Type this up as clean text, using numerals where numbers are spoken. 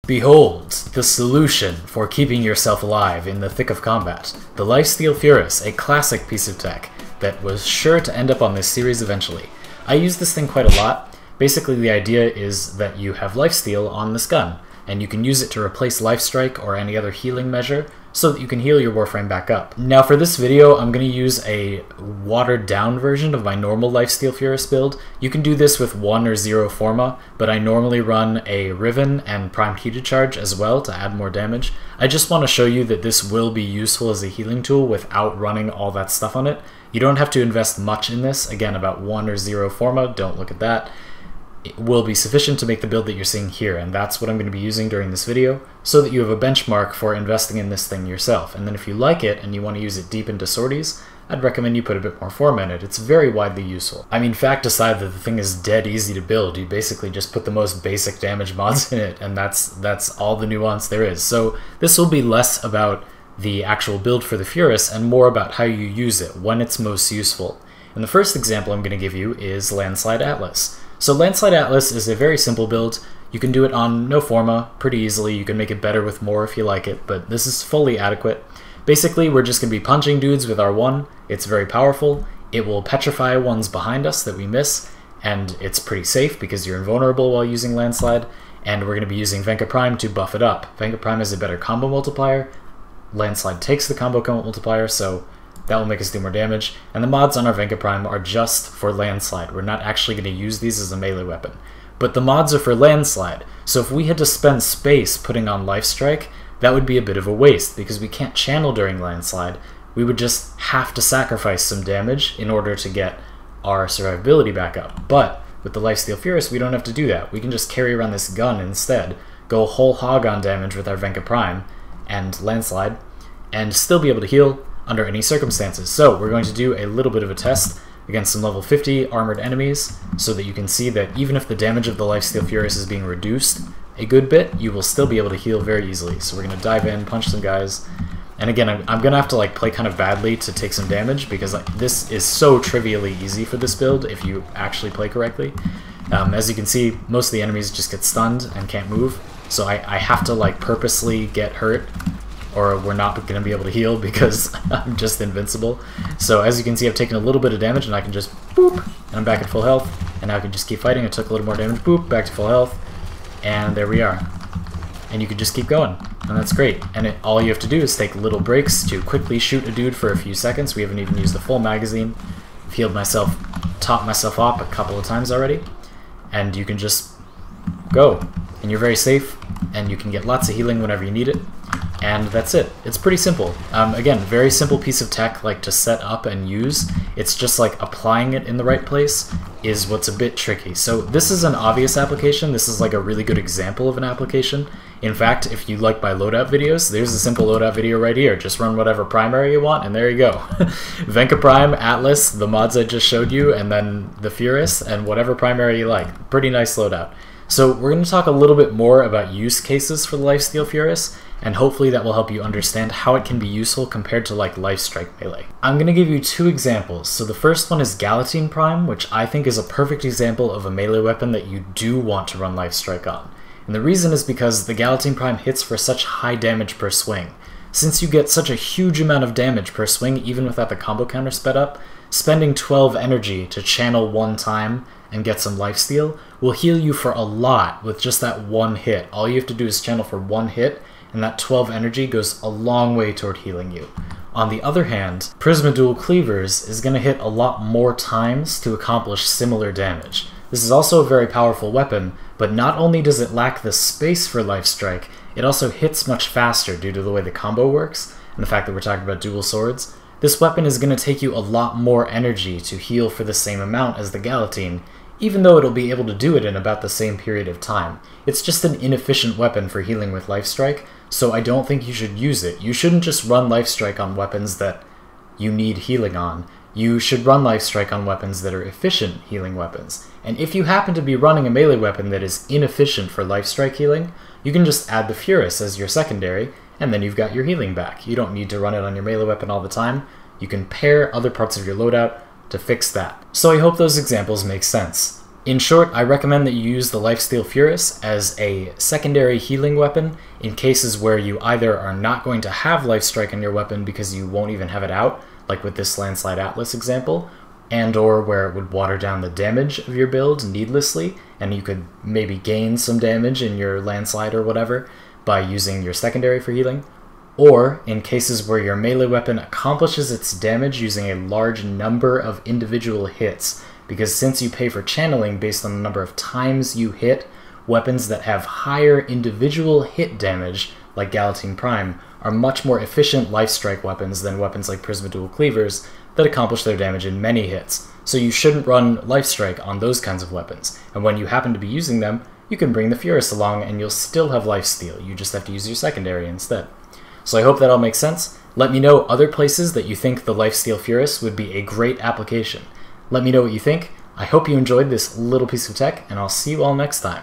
Behold, the solution for keeping yourself alive in the thick of combat. The Lifesteal Furis, a classic piece of tech that was sure to end up on this series eventually. I use this thing quite a lot. Basically the idea is that you have Lifesteal on this gun, and you can use it to replace Lifestrike or any other healing measure so that you can heal your Warframe back up. Now for this video, I'm going to use a watered down version of my normal Lifesteal Furis build. You can do this with 1 or 0 Forma, but I normally run a Riven and Primed Heated Charge as well to add more damage. I just want to show you that this will be useful as a healing tool without running all that stuff on it. You don't have to invest much in this. Again, about 1 or 0 Forma, don't look at that. It will be sufficient to make the build that you're seeing here, and that's what I'm going to be using during this video, so that you have a benchmark for investing in this thing yourself. And then if you like it and you want to use it deep into sorties, I'd recommend you put a bit more Forma in it. It's very widely useful. I mean, fact aside that the thing is dead easy to build, you basically just put the most basic damage mods in it, and that's all the nuance there is. So this will be less about the actual build for the Furis and more about how you use it, when it's most useful. And the first example I'm going to give you is Landslide Atlas. So Landslide Atlas is a very simple build. You can do it on no Forma pretty easily. You can make it better with more if you like it, but this is fully adequate. Basically, we're just going to be punching dudes with our 1. It's very powerful. It will petrify ones behind us that we miss, and it's pretty safe because you're invulnerable while using Landslide, and we're going to be using Venka Prime to buff it up. Venka Prime is a better combo multiplier. Landslide takes the combo multiplier, so that will make us do more damage, and the mods on our Venka Prime are just for Landslide. We're not actually going to use these as a melee weapon. But the mods are for Landslide, so if we had to spend space putting on Lifestrike, that would be a bit of a waste, because we can't channel during Landslide. We would just have to sacrifice some damage in order to get our survivability back up. But with the Lifesteal Furis, we don't have to do that. We can just carry around this gun instead, go whole hog on damage with our Venka Prime and Landslide, and still be able to heal under any circumstances. So we're going to do a little bit of a test against some level 50 armored enemies so that you can see that even if the damage of the Lifesteal Furis is being reduced a good bit, you will still be able to heal very easily. So we're going to dive in, punch some guys, and again I'm going to have to play kind of badly to take some damage because this is so trivially easy for this build if you actually play correctly. As you can see, most of the enemies just get stunned and can't move, so I have to purposely get hurt or we're not going to be able to heal because I'm just invincible. So as you can see, I've taken a little bit of damage and I can just boop, and I'm back at full health, and now I can just keep fighting. I took a little more damage, boop, back to full health, and there we are. And you can just keep going, and that's great. And all you have to do is take little breaks to quickly shoot a dude for a few seconds. We haven't even used the full magazine. I've healed myself, topped myself up a couple of times already, and you can just go. And you're very safe, and you can get lots of healing whenever you need it. And that's it. It's pretty simple. Again, very simple piece of tech to set up and use. It's just applying it in the right place is what's a bit tricky. So this is an obvious application. This is a really good example of an application. In fact, if you like my loadout videos, there's a simple loadout video right here. Just run whatever primary you want, and there you go. Venka Prime, Atlas, the mods I just showed you, and then the Furis, and whatever primary you like. Pretty nice loadout. So we're going to talk a little bit more about use cases for the Lifesteal Furis, and hopefully that will help you understand how it can be useful compared to Lifestrike melee. I'm going to give you 2 examples. So the first one is Galatine Prime, which I think is a perfect example of a melee weapon that you do want to run Lifestrike on. And the reason is because the Galatine Prime hits for such high damage per swing. Since you get such a huge amount of damage per swing even without the combo counter sped up, spending 12 energy to channel 1 time and get some lifesteal will heal you for a lot with just that 1 hit. All you have to do is channel for 1 hit, and that 12 energy goes a long way toward healing you. On the other hand, Prisma Dual Cleavers is going to hit a lot more times to accomplish similar damage. This is also a very powerful weapon, but not only does it lack the space for Lifestrike, it also hits much faster due to the way the combo works, and the fact that we're talking about dual swords. This weapon is going to take you a lot more energy to heal for the same amount as the Galatine, even though it'll be able to do it in about the same period of time. It's just an inefficient weapon for healing with Lifestrike, so I don't think you should use it. You shouldn't just run Lifestrike on weapons that you need healing on. You should run Lifestrike on weapons that are efficient healing weapons. And if you happen to be running a melee weapon that is inefficient for Lifestrike healing, you can just add the Furis as your secondary, and then you've got your healing back. You don't need to run it on your melee weapon all the time. You can pair other parts of your loadout to fix that. So I hope those examples make sense. In short, I recommend that you use the Lifesteal Furis as a secondary healing weapon in cases where you either are not going to have Life Strike on your weapon because you won't even have it out, like with this Landslide Atlas example, and or where it would water down the damage of your build needlessly, and you could maybe gain some damage in your Landslide or whatever by using your secondary for healing, or in cases where your melee weapon accomplishes its damage using a large number of individual hits, because since you pay for channeling based on the number of times you hit, weapons that have higher individual hit damage, like Galatine Prime, are much more efficient Life Strike weapons than weapons like Prisma Dual Cleavers that accomplish their damage in many hits. So you shouldn't run Life Strike on those kinds of weapons, and when you happen to be using them, you can bring the Furis along and you'll still have Lifesteal. You just have to use your secondary instead. So I hope that all makes sense. Let me know other places that you think the Lifesteal Furis would be a great application. Let me know what you think. I hope you enjoyed this little piece of tech, and I'll see you all next time.